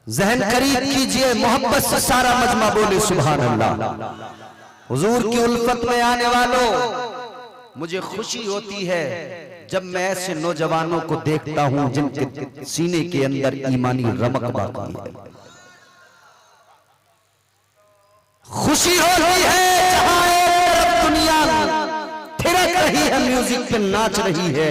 ज़हन करीब कीजिए, मोहब्बत से सारा मजमा बोले सुभान अल्लाह। हुजूर की उल्फत में आने वालों, मुझे खुशी होती है जब मैं ऐसे नौजवानों को देखता हूं जिनके सीने के अंदर ईमानी रमक बाकी है। खुशी होती है जहां एक तरफ दुनिया थिरक रही है, म्यूजिक पे नाच रही है,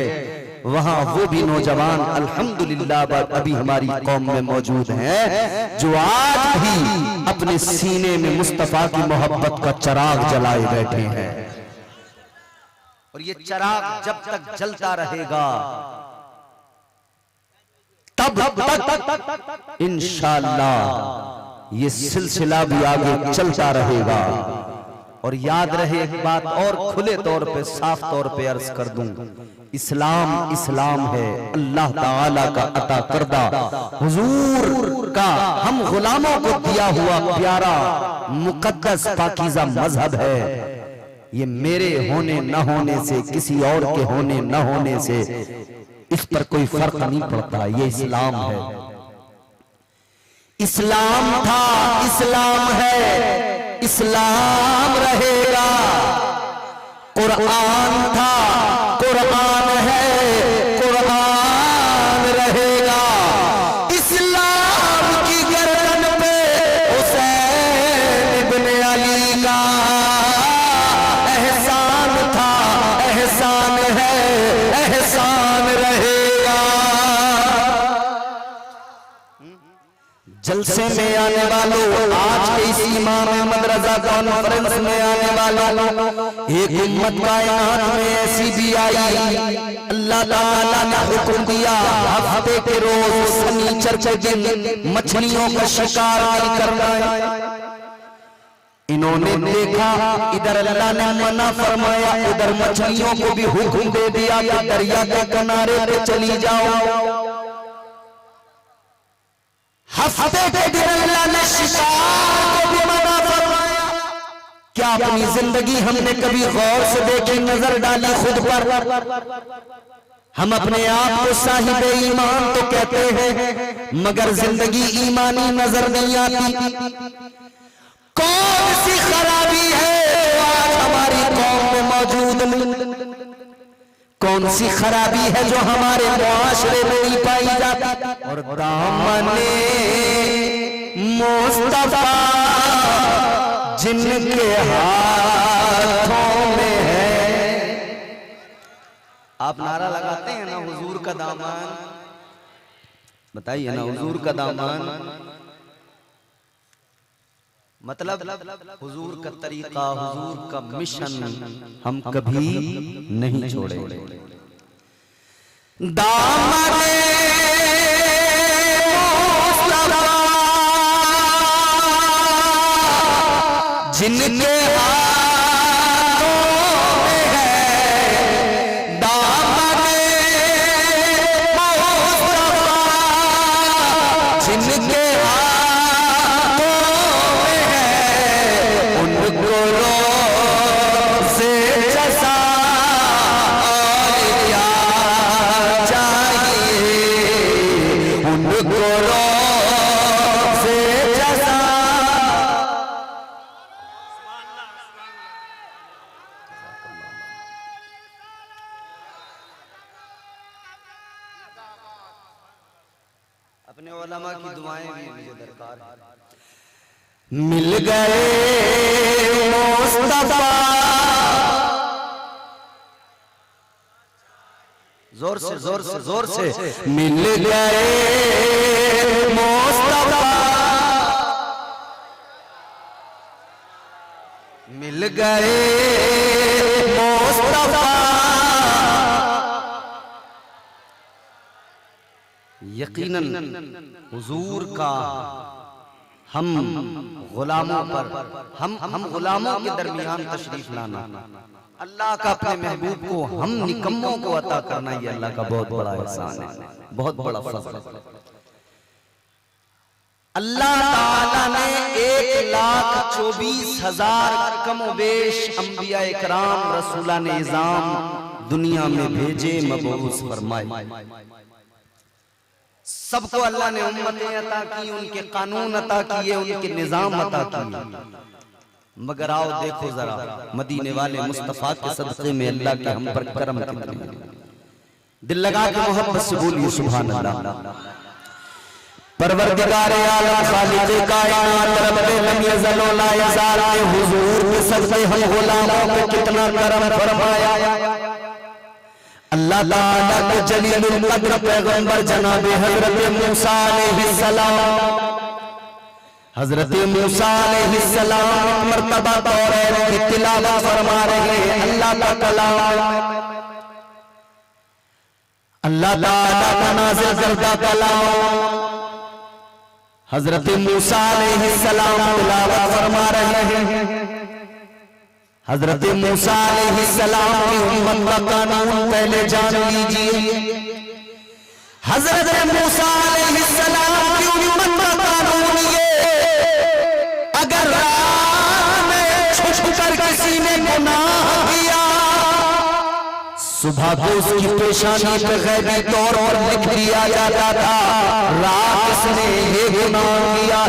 वहां वो भी नौजवान अल्हम्दुलिल्लाह अभी हमारी कौम में मौजूद हैं जो आज भी अपने सीने में मुस्तफा की मोहब्बत का चिराग जलाए बैठे हैं। और ये चिराग जब तक जलता रहेगा तब तक इंशाअल्लाह ये सिलसिला भी आगे चलता रहेगा। और याद रहे एक बात और खुले तौर पे साफ तौर पे अर्ज कर दूं, इस्लाम इस्लाम है, अल्लाह ताला का अता करदा हुजूर का हम गुलामों को दिया हुआ प्यारा मुकद्दस पाकीज़ा मजहब है। ये मेरे होने न होने से, किसी और के होने न होने से इस पर कोई फर्क नहीं पड़ता, ये इस्लाम है। इस्लाम था, इस्लाम है, इस्लाम रहेगा। कुरान था, कुरान है, कुरान रहेगा। इस्लाम की गर्दन पे हुसैन इब्ने अली का एहसान था, एहसान है, एहसान रहेगा। जलसे में आने वालों, आज के इस इमाम अहमद रजा कॉन्फ्रेंस में आने वालों, एक उम्मत कायनात में ऐसी भी आई, अल्लाह ताला ने हुक्म दिया हफ्ते के रोज शनिचर के दिन मछलियों का शिकार नहीं करना है। इन्होंने देखा इधर अल्लाह ने मना फरमाया, उधर मछलियों को भी हुक्म दे दिया कि दरिया के किनारे पे चली जाओ। हफ्ते के दिन अल्लाह ने शिकार को भी मना फरमाया। क्या अपनी जिंदगी हमने कभी गौर से देखी, नजर डाली खुद पर? हम अपने आप को साहिबे ईमान तो कहते हैं, मगर जिंदगी ईमानी नजर नहीं आती। कौन सी खराबी है आज हमारी कौम में मौजूद? कौन सी खराबी है जो हमारे मुआशरे में नहीं पाई जाती? और दामने मुस्तफा जिनके हाथों में है। आप नारा लगाते हैं ना हुजूर का दामन, बताइए ना हुजूर का दामन मतलब हुजूर का तरीका, हुजूर का मिशन हम कभी नहीं छोड़ेंगे। दामने मुस्तफा जिनके हाथों में है, दामने मुस्तफा जिनके अपने उलमा की दुआएं भी मुझे दरकार है। मिल गए मुस्तफा, जोर से जोर से जोर से, मिल गए मुस्तफा, मिल गए मुस्तफा। यकीनन हुजूर का हम गुलामों पर, हम गुलामों के दरमियान तशरीफ लाना, अल्लाह का अपने महबूब को हम निकम्मों को अता करना, ये अल्लाह का बहुत बड़ा एहसान है, बहुत बड़ा फज़ल है। अल्लाह ताला ने 1,24,000 कमोबेश अंबिया इकराम रसूलाने इज़ाम दुनिया में भेजे, मबऊस फरमाए। सबको अल्लाह ने उम्मतें अता की, उनके कानून अता किए, उनके निजाम अता किए। मगर आओ देखो जरा मदीने वाले मुस्तफा के सदक़े में अल्लाह के हम पर करम कितने हैं। दिल लगा के मोहब्बत से बोलिए सुभान अल्लाह। परवरदिगार आलम खालिक़े कायनात रब्बे लम यज़ल व ला यज़ाल के हुजूर के सदक़े हम गुलामों पे कितना करम फरमाया। अल्लाह ताला के जलीलुल कद्र पैगंबर जनाब हजरत मूसा अलैहिस्सलाम, हजरत मूसा अलैहिस्सलाम मर्तबा तौरात की तिलावत फरमा रहे हैं। अल्लाह का कलाम, अल्लाह ताला का नाज़िल करदा कलाम हजरत मूसा अलैहिस्सलाम तिलावत फरमा रहे हैं। हजरत मूसा अलैहिस्सलाम की उम्मत का कानून पहले जान लीजिए। हजरत मूसा अलैहिस्सलाम की उम्मत का कानून ये, अगर राह में छुपकर किसी ने गुनाह किया, सुबह को उसकी पेशानी पे गैबी तौर पर लिख दिया जाता था रात इसने ये गुनाह किया।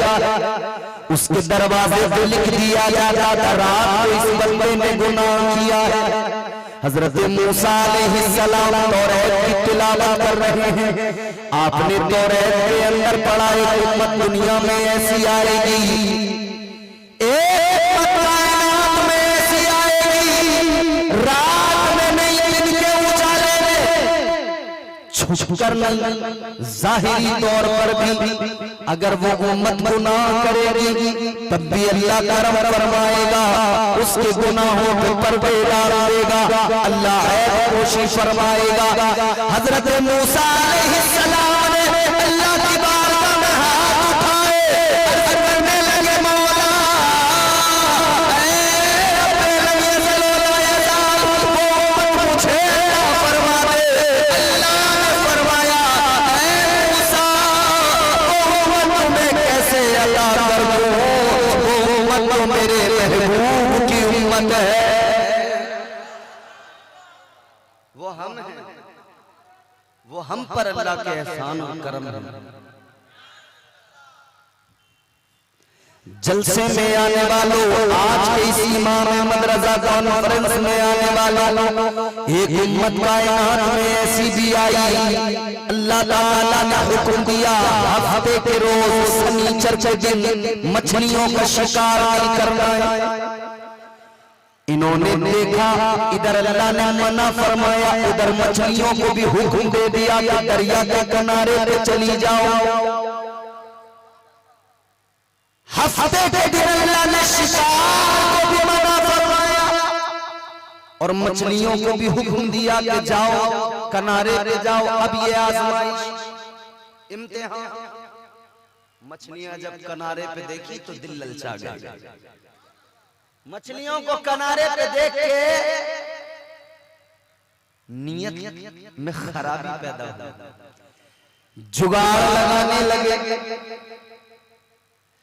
उसके दरवाजे पे लिख दिया जाता था रात को इस बंदे ने गुनाह किया है। हजरत मूसा अलैहिस्सलाम तौरात की तिलावत कर रहे हैं। आपने तौरात के अंदर पढ़ा एक उम्मत दुनिया में ऐसी आएगी, एक कायनात में ऐसी आएगी, रात में नहीं दिन के उजाले में छुपकर नहीं, जाहिरी तौर पर भी अगर वो उम्मत गुनाह करेगी तब भी अल्लाह करम फरमाएगा, उसके गुनाहों पे पर्दे डाल देगा, अल्लाह ऐश फरमाएगा। हजरत मूसा अलैहिस्सलाम ने अल्लाह की बारगाह में हाथ उठाए, अर्ज करने लगे मौला मुझे फरमा दे। अल्लाह ने फरमाया मूसा कैसे अता कर दूं, वो उम्मत तो मेरे महबूब की उम्मत है। वो हम हैं, वो हम पर अल्लाह के एहसान और करम है। जलसे में आने वालों, आज के इस इमाम अहमद रजा कॉन्फ्रेंस में आने वालों, एक उम्मत कायनात में ऐसी भी आई, अल्लाह ताला ने हुक्म दिया हफ्ते के रोज शनिचर के दिन मछलियों का शिकार नहीं करना है। इन्होंने देखा इधर अल्लाह ने मना फरमाया, उधर मछलियों को भी हुक्म दे दिया कि दरिया के किनारे पे चली जाओ। हफ्ते के दिन अल्लाह ने शिकार को भी मना फरमाया और मछलियों को भी हुक्म दिया कि जाओ किनारे पे जाओ। अब ये आजमाइश, इम्तिहान, मछलियां जब किनारे पे देखी तो दिल ललचा गया। मछलियों को किनारे पे देख के नियत में खराबी पैदा हुई, जुगाड़ लगाने लगे।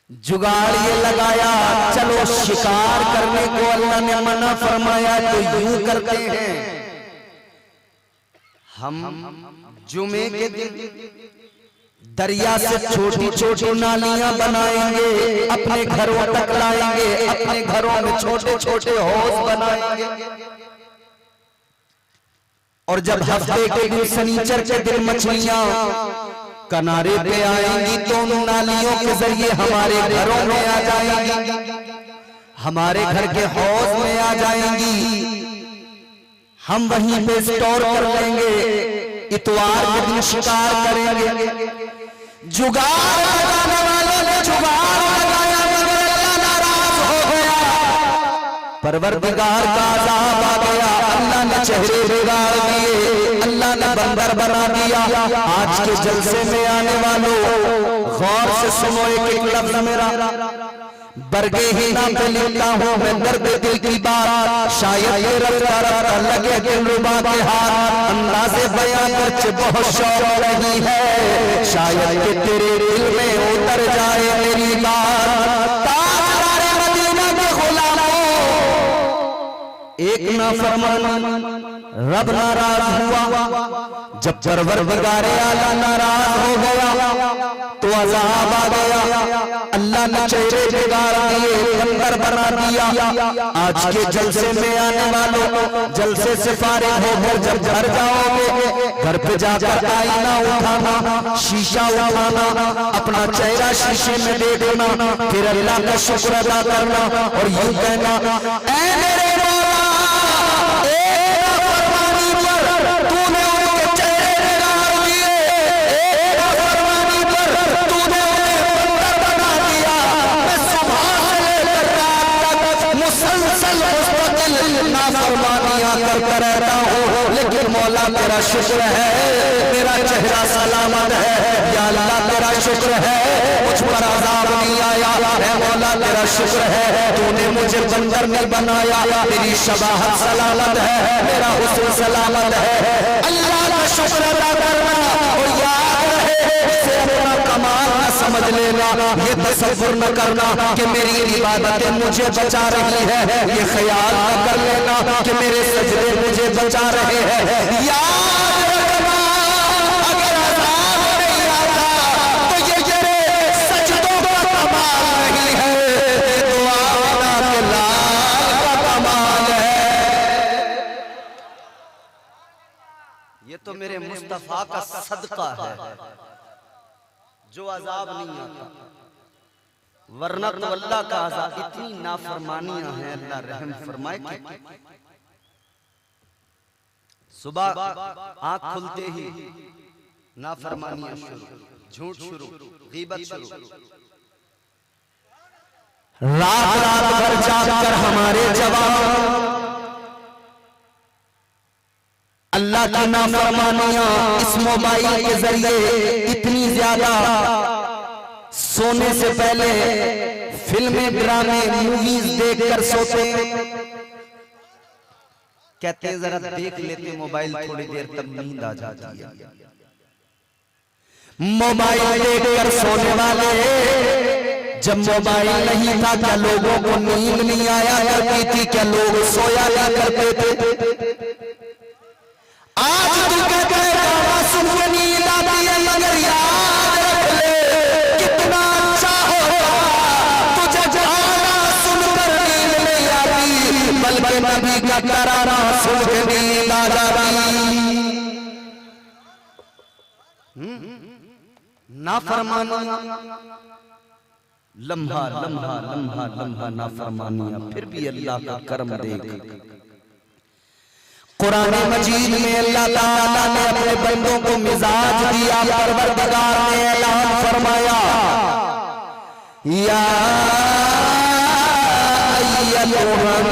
जुगाड़ ये लगाया, चलो शिकार करने को अल्लाह ने मना फरमाया तो यूं करते हैं, हम जुमे के दिन दरिया से छोटी छोटी नालियां बनाएंगे, अपने घरों तक लाएंगे, अपने घरों में छोटे छोटे हौज बनाएंगे। और जब हफ्ते के दिन शनिचर के दिन मछलियां किनारे पे आएंगी तो उन नालियों के जरिए हमारे घरों में आ जाएंगी, हमारे घर के हौज में आ जाएंगी, हम वहीं पे स्टोर कर लेंगे, इतवार के दिन शिकार करेंगे। जुगाड़ लगाने वालों ने जुगाड़ लगाया मगर अल्लाह नाराज हो गया, परवरदिगार का अज़ाब आ गया, अल्लाह ने चेहरे बिगाड़ दिए, अल्लाह ने बंदर बना दिया। आज के जलसे में आने वालों गौर से सुनो एक लफ्ज मेरा, बरगे ही ना पे लिखता हूँ मैं दर्द दिल की बात, शायद ये रफ्ता रफ्ता लगे दिलरुबा के हाथ, अंदाज़े बयां कुछ बहुत शौक नहीं है, शायद कि तेरे दिल में उतर जाए मेरी बात। ताजदारे मदीना के गुलामों, एक नाफरमान रब नाराज हुआ, जब परवरदिगार आला नाराज हो गया तो अज़ाब आ गया। अल्लाह ने चेहरे बिगाड़ दिए, अंदर बना दिया। आज के जलसे में आने वालों, जलसे से फारिग होकर जब घर जाओगे, घर पे जाकर आईना उठाना, शीशा उठाना, अपना चेहरा शीशे में देखना, फिर अल्लाह का शुक्र अदा करना और यूं कहना, ऐ मेरे करता रहता हूँ, लेकिन मौला तेरा शुक्र है मेरा चेहरा सलामत है। या अल्लाह तेरा शुक्र है मुझ पर अज़ाब नहीं आया है। मौला तेरा शुक्र है तूने मुझे बंदर नहीं बनाया, तेरी शबाहत सलामत है, मेरा हुस्न सलामत है। अल्लाह का शुक्र अदा करना और याद रहे इससे अपना कमाल न समझ लेना, ये तसव्वुर न करना कि मेरी इबादतें मुझे बचा रही है, ये ख्याल न कर लेना कि मेरे सजदे मुझे बचा रहे हैं। याद रखना अगर अज़ाब नहीं आता तो ये तेरे सजदों का कमाल नहीं है, ये दुआ के लाल का कमाल है। ये तो मेरे मुस्तफा का सदका है जो अज़ाब नहीं आता, वरना तो अल्लाह का अज़ाब। इतनी नाफरमानियां हैं, अल्लाह रहम फरमाए कि सुबह आंख खुलते ही नाफरमानियां शुरू, झूठ शुरू, गीबत शुरू, रात रात भर जागकर हमारे जवान अल्लाह की नाफरमानियां इस मोबाइल के जरिए इतनी ज्यादा, सोने से पहले फिल्में, ड्रामे, मूवीज देखकर सोते, कहते हैं जरा देख लेते मोबाइल थोड़ी देर, तब नींद आ जाती है। मोबाइल देखकर सोने वाले, जब मोबाइल नहीं था क्या लोगों को नींद नहीं आया करती थी? क्या लोग सोया या करते थे? आज तू कहता है गाना सुन के नींद आती है, मगर याद रख ले कितना अच्छा होगा तुझे गाना सुनकर नींद नहीं आती, बल्कि नबी का तराना सुन के नींद आ जाती। नाफरमानियां, लम्हा लम्हा लम्हा लम्हा नाफरमानियां, फिर भी अल्लाह का करम देख। कुरान मजीद में अल्लाह ताला ने अपने बंदों को मिजाज दिया, परवरदिगार ने ऐलान फरमाया, या अय्युहन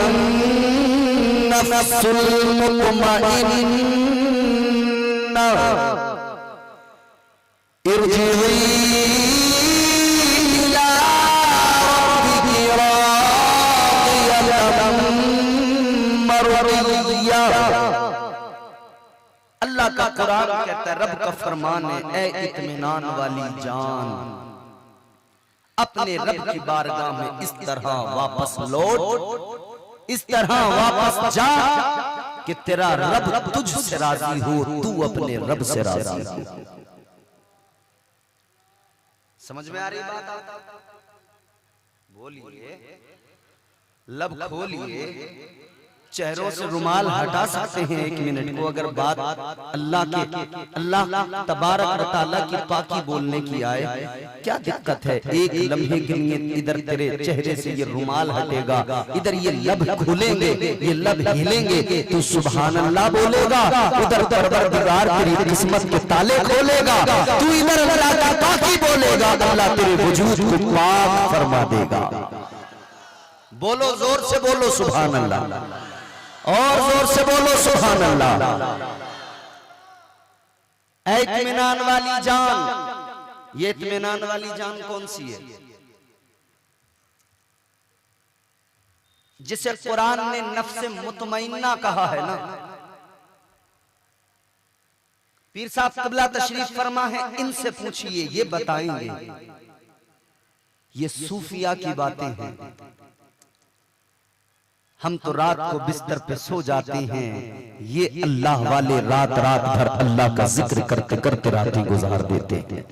नफ्सुल मुतमइन्ना इरजिई इला रब्बिकी रादियतम मरदिया। अल्लाह का कुरान कहता है, रब का फरमान है, ऐ इत्मीनान वाली जान अपने रब की बारगाह में इस तरह वापस लौट, इस तरह वापस जा कि तेरा रब तुझसे राजी हो, तू अपने रब से राजी हो। समझ में आ रही बात? बोलिए, लब खोलिए, चेहरों से रुमाल हटा सकते हैं एक मिनट को, अगर बात अल्लाह तबारक व तआला की पाकी बोलने की आए, क्या दिक्कत है? एक लम्हे के लिए इधर तेरे चेहरे से ये रुमाल हटेगा, इधर ये लब खुलेंगे, ये लब हिलेंगे, तू सुभान अल्लाह बोलेगा, उधर परवरदिगार तेरी किस्मत के ताले खोलेगा, तू इधर अल्लाह की पाकी बोलेगा, अल्लाह तेरे वजूद को पाक फरमा देगा। बोलो, जोर से बोलो सुभान अल्लाह, और जोर से बोलो सुभान अल्लाह। इत्मीनान वाली जान, ये इत्मीनान वाली जान कौन सी है? जिसे कुरान ने नफ्से मुतमइन्ना कहा है ना। पीर साहब क़िबला तशरीफ फरमा है, इनसे पूछिए, ये बताएंगे। ये सूफिया की बातें हैं, हम तो रात को बिस्तर पे सो जाते हैं, ये अल्लाह वाले रात रात भर अल्लाह का जिक्र करते करते रातें गुजार देते हैं।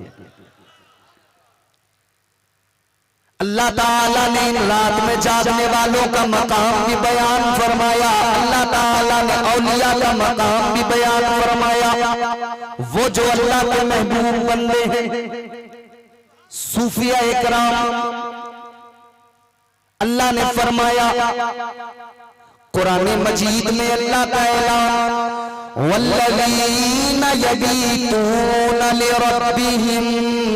अल्लाह ताला ने इन रात में जागने वालों का मकाम भी बयान फरमाया। अल्लाह ताला ने औलिया का मकाम भी बयान फरमाया। वो जो अल्लाह के महबूब बंदे हैं, सूफिया इकराम, अल्लाह ने फरमाया कुरान मजीद में अल्लाह का ऐलान, वल्लज़ीना यबीतूना लिरब्बिहिम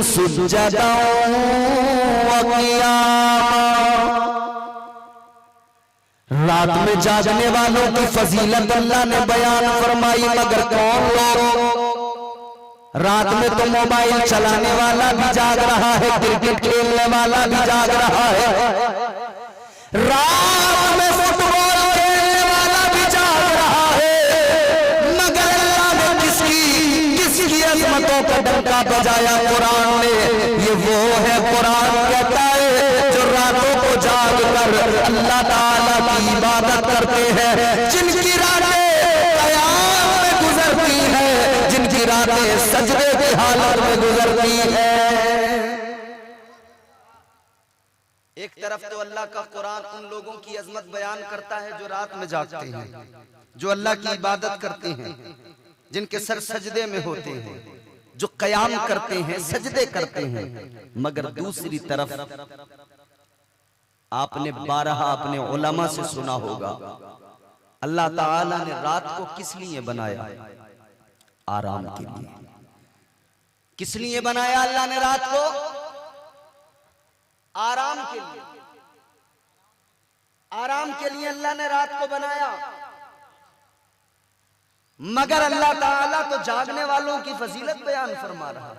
सुज्जदन व क़ियामा। रात में जागने वालों की फजीलत अल्लाह ने बयान फरमाई। मगर कौन लोग? रात में तो मोबाइल चलाने वाला भी जाग रहा है, क्रिकेट खेलने वाला भी जाग रहा है, रात में फुटबॉल खेलने वाला भी जाग रहा है। मगर अल्लाह ने किसकी अजमतों का डंका बजाया कुरान ने। ये वो है, कुरान कहता है, जो रातों को जाग कर अल्लाह ताला की इबादत करते हैं, जिनकी रातें क़याम में गुजरती है, जिनकी रातें सजदे की हालत में गुजरती है। एक तरफ तो अल्लाह का कुरान उन लोगों की अजमत बयान करता है जो रात में जागते हैं, जो अल्लाह की इबादत करते हैं, जिनके सर सजदे में होते हैं, जो क़याम करते हैं, सजदे करते हैं। मगर दूसरी तरफ आपने बारहा अपने उलमा से सुना होगा, अल्लाह ताला ने रात को किस लिए बनाया? आराम के लिए। किस लिए बनाया अल्लाह ने रात को? आराम के लिए। आराम के लिए अल्लाह ने रात को बनाया। मगर अल्लाह ताला तो जागने वालों की फजीलत बयान फरमा रहा है।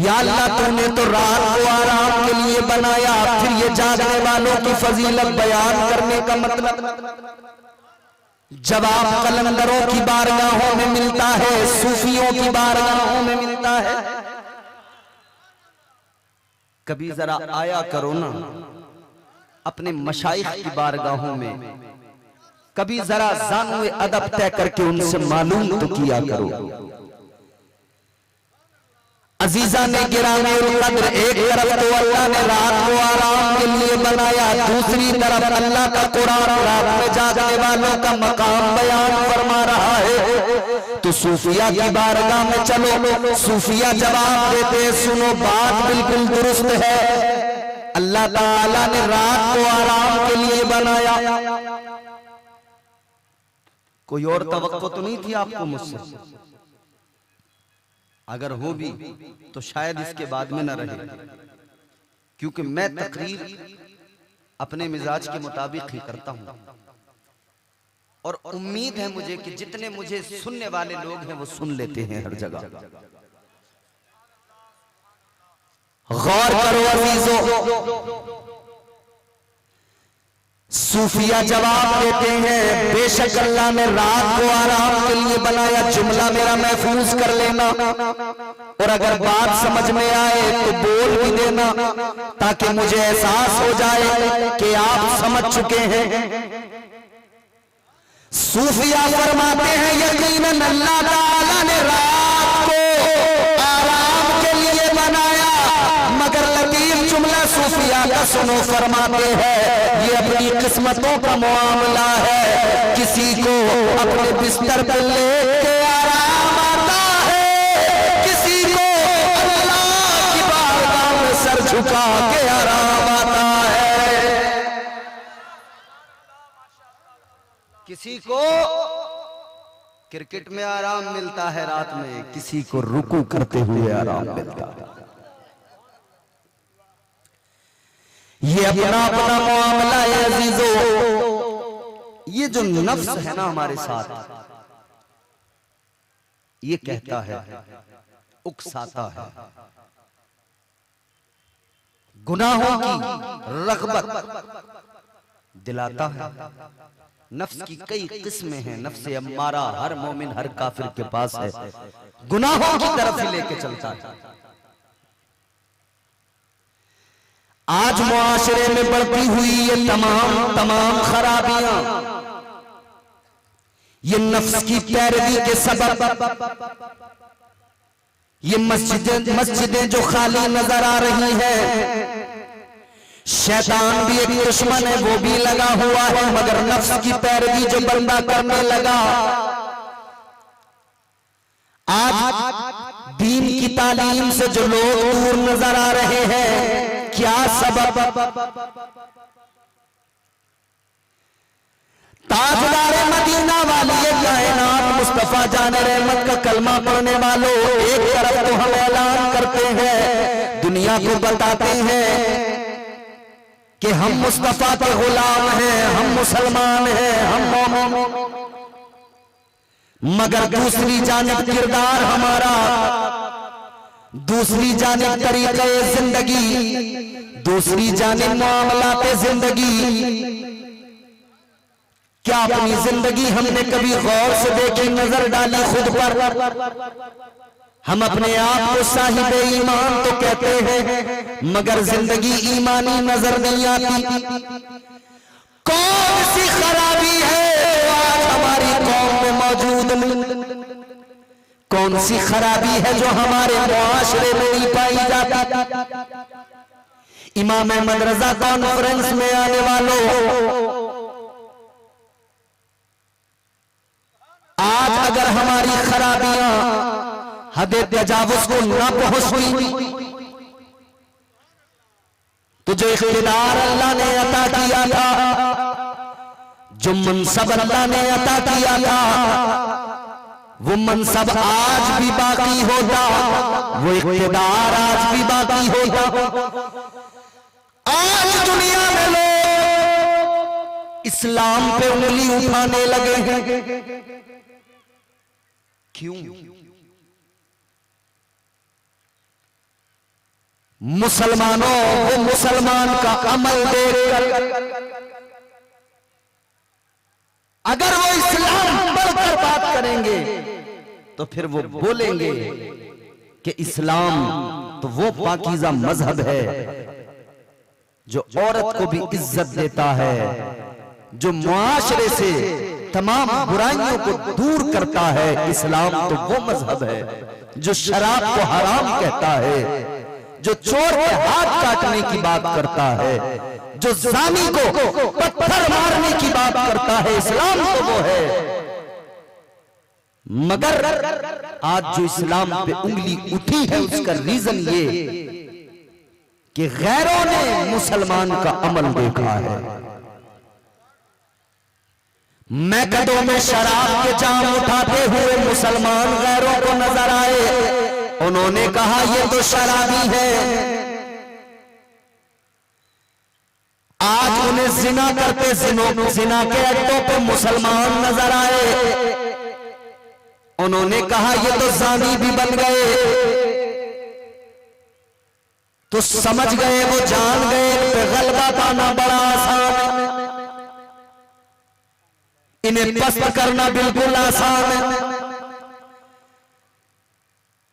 या अल्लाह तूने तो रात को आराम के लिए बनाया, फिर ये जागने वालों की फजीलत बयान करने का मतलब जवाब कलंदरों की बारगाहों में मिलता है, सूफियों की बारगाहों में मिलता है। कभी जरा आया करो ना अपने मशाइख की बारगाहों में, कभी जरा ज़ानुए अदब तय करके उनसे मालूम तो किया करो। अजीजा ने गिरामे कद्र, एक तरफ तो अल्लाह ने रात को आराम के लिए बनाया, दूसरी तरफ अल्लाह का कुरान रात में जागने वालों का मकाम बयान फरमा रहा है। तो सूफिया की बारगाह में चलो, सूफिया जवाब देते, सुनो बात बिल्कुल दुरुस्त है, अल्लाह ताला ने रात को आराम के लिए बनाया। कोई और तवक्को तो नहीं थी आपको मुझसे? अगर हो भी तो शायद इसके बाद में न रहे, क्योंकि मैं तकरीर अपने मिजाज के मुताबिक ही करता हूं और उम्मीद है मुझे कि जितने मुझे सुनने वाले लोग हैं वो सुन लेते हैं हर जगह। गौर करो अजीजों, सूफिया जवाब देते हैं, बेशक अल्लाह ने रात को आराम के लिए बनाया। जुमला मेरा महफूज कर लेना, और अगर बात समझ में आए तो बोल भी देना, ताकि मुझे एहसास हो जाए कि आप समझ चुके हैं। सूफिया फरमाते हैं, यकीनन अल्लाह ताला ने रात को आराम के लिए बनाया, मगर लतीफ जुमला सूफिया का सुनो, फरमाते हैं ये अपनी किस्मतों का मामला है। किसी को अपने बिस्तर पर लेके आराम आता है, किसी को अल्लाह की बारगाह में सर झुका के आराम आता है। किसी को क्रिकेट में आराम मिलता है रात में, किसी को रुकू करते हुए आराम मिलता है। ये अपना अपना मामला है अजीजों। ये जो नफ्स है ना हमारे साथ, ये कहता है, उकसाता है, गुनाहों की रग़बत दिलाता है। नफ्स की कई किस्में हैं, नफ्स अम्मारा हर मोमिन हर काफिर के पास है, गुनाहों की तरफ ही लेके चलता है। आज मुआशरे में बढ़ती हुई ये तमाम खराबियां, ये नफ्स की पैरवी के सबब, ये मस्जिदें जो खाली नजर आ रही है, शैतान भी एक दुश्मन है, वो भी लगा हुआ है, मगर नफ्स की पैरवी जो बंदा करने लगा, आज दीन की तालीम से जो लोग दूर नजर आ रहे हैं, क्या सबब? ताजदार मदीना वाली कायनात मुस्तफा जाने रहमत का कलमा पढ़ने वालों, एक तरफ तो हम ऐलान करते हैं, दुनिया को बताते हैं कि हम मुस्तफा के गुलाम हैं, हम मुसलमान हैं, हम मोमिन, मगर दूसरी जानिब किरदार हमारा, दूसरी जानिब तरीक़े जिंदगी, दूसरी जानिब मामलाते जिंदगी, क्या अपनी जिंदगी हमने कभी गौर से देखी, नजर डाली खुद पर? हम अपने आप को साहिबे ईमान तो कहते हैं, मगर जिंदगी ईमानी नजर नहीं आती। कौन सी खराबी है आज हमारी कौम में मौजूद? कौन सी खराबी है जो हमारे मुआशरे में नहीं पाई जाती? इमाम अहमद रजा कॉन्फ्रेंस में आने वालों, आज अगर हमारी खराबियां हदे तजावुज को ना पहुंची तो जो इख्तियार अल्लाह ने अता किया था, जो मनसब अल्लाह ने अता किया था, वो मनसब आज भी बाकी होता, वो इख्तियार आज भी बाकी होता। आज दुनिया में लोग इस्लाम पे उंगली उठाने लगे हैं, क्यों? मुसलमानों वो मुसलमान का अमल देखकर, अगर वो इस्लाम पढ़कर बात करेंगे तो फिर वो बोलेंगे कि इस्लाम तो वो पाकीज़ा मजहब है जो औरत को भी इज्जत देता है, जो मुआशरे से तमाम बुराइयों को दूर करता है। इस्लाम तो वो मजहब है जो शराब को हराम कहता है, जो चोर के हाथ काटने की बात करता है, जो जानी को पत्थर मारने की बात करता है। इस्लाम तो वो है, मगर आज जो इस्लाम पे उंगली उठी है उसका रीजन ये कि गैरों ने मुसलमान का अमल देखा है। मैकदों में शराब के जाम उठाते हुए मुसलमान गैरों को नजर आए, उन्होंने कहा ये तो शराबी है। आज उन्हें जिना करते जिना के अड्डों पे मुसलमान नजर आए, उन्होंने कहा ये तो जानी भी बन गए। तो समझ गए, वो जान गए पे गलबा पाना बड़ा आसान है, इन्हें पस्त करना बिल्कुल आसान है।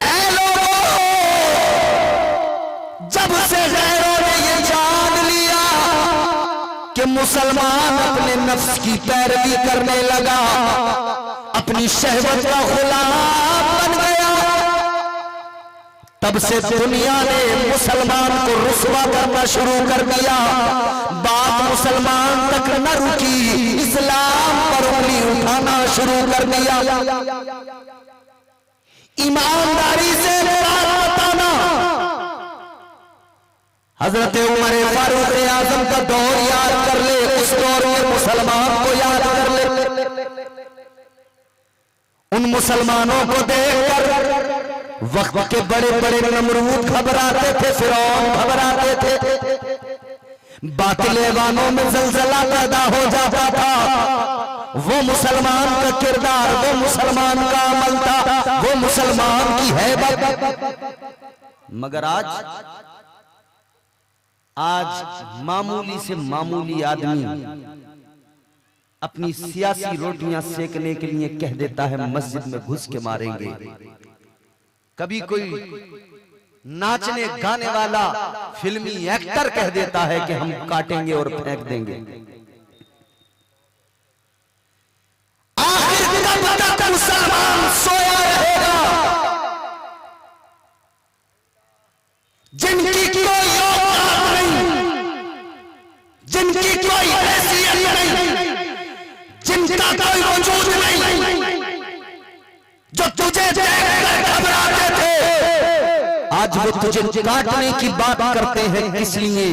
ऐ लोगों, जब से गैरों ने ये जान लिया कि मुसलमान अपने नफ्स की पैरवी करने लगा, अपनी शहवत का गुलाम बन गया, तब से दुनिया ने मुसलमान को रुस्वा करना शुरू कर दिया। बात मुसलमान तक न रुकी, इस्लाम पर उंगली उठाना शुरू कर दिया। ईमानदारी से बात बताना, हजरत उमर फारूक आजम का दौर याद कर ले, उस दौर में मुसलमान को याद कर ले। उन मुसलमानों को देखकर वक्त के बड़े बड़े नमरूद घबराते थे, फिरौन घबराते थे, बातिलेवानों में जलजला पैदा हो जाता था। वो मुसलमान का किरदार, वो मुसलमान का अमल था, वो मुसलमान की हैबत। मगर आज मामूली से मामूली आदमी अपनी सियासी रोटियां सेकने के लिए कह देता है मस्जिद में घुस के मारेंगे। कभी कोई नाचने गाने वाला फिल्मी एक्टर कह देता है कि हम काटेंगे और फेंक देंगे। आखिर कब तक मुसलमान सोया रहेगा? जिनकी कोई औकात नहीं, जिनकी कोई हैसियत नहीं, जिनका कोई वजूद नहीं, जो तुझे देखकर घबराते थे, आज वो तुझे काटने की बात करते हैं। किस लिए?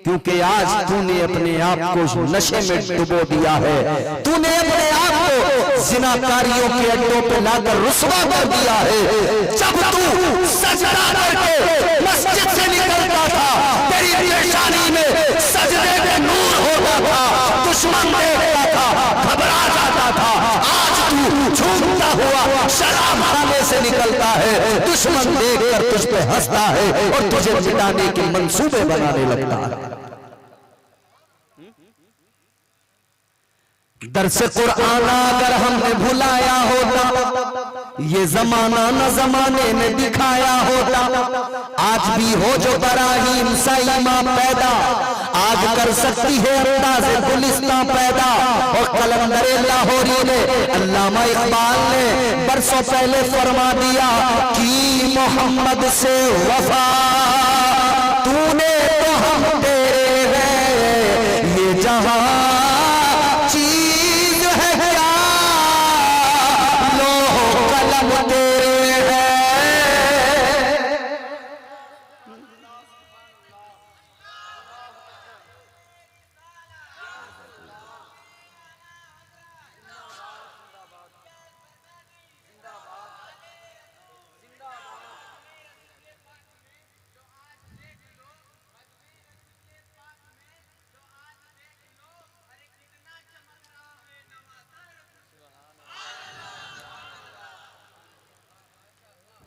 क्योंकि आज तूने अपने आप को नशे में डुबो दिया है, तूने अपने आप को जिनाकारियों के अड्डों पे लाकर रुस्वा कर दिया है। जब तू सजदा करके मस्जिद से निकलता था, तेरी पेशानी में सजदे में नूर होता था, दुश्मन देखता था, घबरा जाता था। आज तू झूमता हुआ शराब खाने से निकलता है, दुश्मन देखकर तुझ पे हंसता है और तुझे मिटाने के मंसूबे बनाने लगता है। दरसे कुरान अगर हमने भुलाया होता, ये जमाना न जमाने ने दिखाया होता। आज भी हो जो बराहीम साइमा पैदा, आज कर सकती है अंदाज़े गुलिस्तां पैदा। और कलंदरे लाहौरी ने, अल्लामा इकबाल ने बरसों पहले फरमा दिया कि मोहम्मद से वफा तूने तो हम तेरे हैं, ये जहां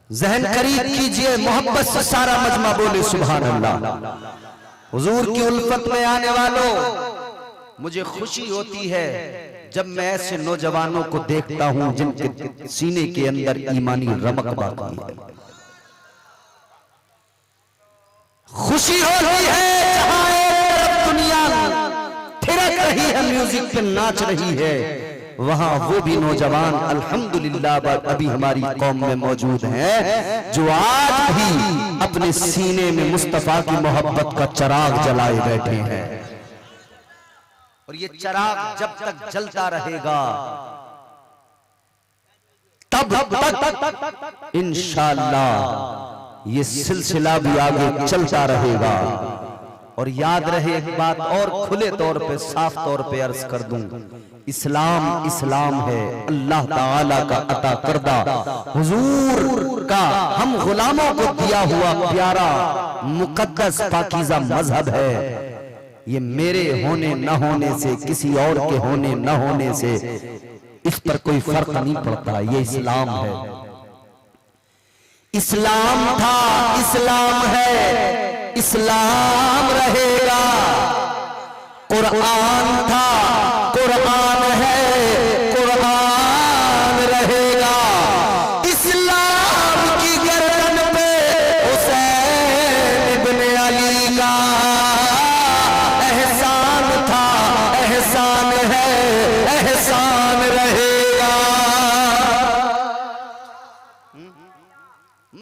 ज़हन करीब कीजिए, मोहब्बत से सारा मजमा बोले सुभान अल्लाह। हुजूर की उल्फत में आने वालों, मुझे खुशी होती है जब मैं ऐसे नौजवानों को देखता हूं जिनके सीने के अंदर ईमानी रमक बाकी है। खुशी होती है जहां एक तरफ दुनिया थिरक रही है, म्यूजिक पे नाच रही है, वहां वो भी नौजवान अल्हम्दुलिल्लाह अभी हमारी कौम में मौजूद हैं जो आज भी अपने सीने में मुस्तफा की मोहब्बत का चिराग जलाए बैठे हैं। और ये चिराग जब तक जलता रहेगा तब तक इंशाअल्लाह ये सिलसिला भी आगे चलता रहेगा। और याद रहे एक बात और खुले तौर पे साफ तौर पे अर्ज कर दूं, इस्लाम इस्लाम है, अल्लाह ताला का अता करदा हुजूर का हम गुलामों को दिया हुआ प्यारा मुकद्दस पाकीज़ा मजहब है। ये मेरे होने न होने से, किसी और के होने न होने से इस पर कोई फर्क नहीं पड़ता। ये इस्लाम है, इस्लाम था, इस्लाम है, इस्लाम रहेगा। कुरान था, कुरान